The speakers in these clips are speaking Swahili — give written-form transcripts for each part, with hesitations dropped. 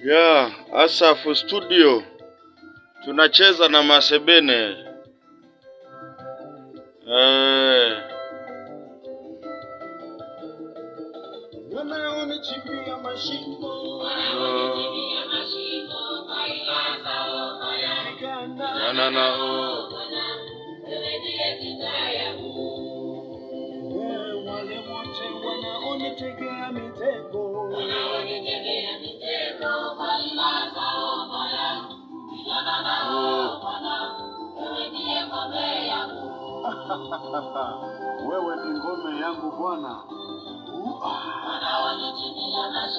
Ya Asafu Studio tunacheza na Masebene. Wanaonichimbia mashimo, Yana nao wale wote wanaonitegea mitego, wewe ni ngome yangu Bwana.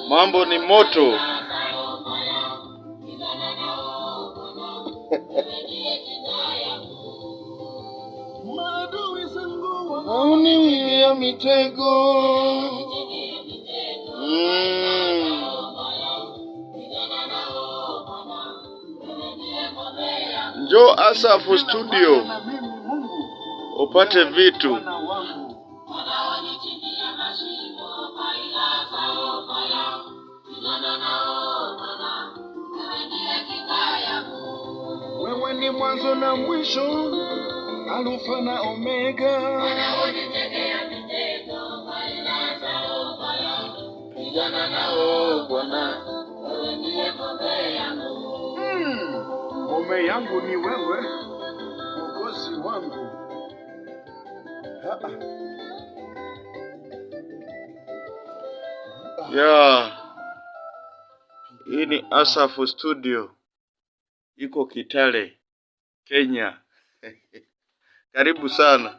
mambo ni moto. Maadui zangu Wanaoniwia mitego. Njoo Asafu Studio na mimi Mungu upate vitu. Bwana wangu. Wewe ni mwanzo na mwisho, Alfa na Omega. Pigana nao Bwana. Ngome yangu ni wewe, Mwokozi wangu. Ya hii ni Asafu Studio, iko Kitale, Kenya. Karibu sana.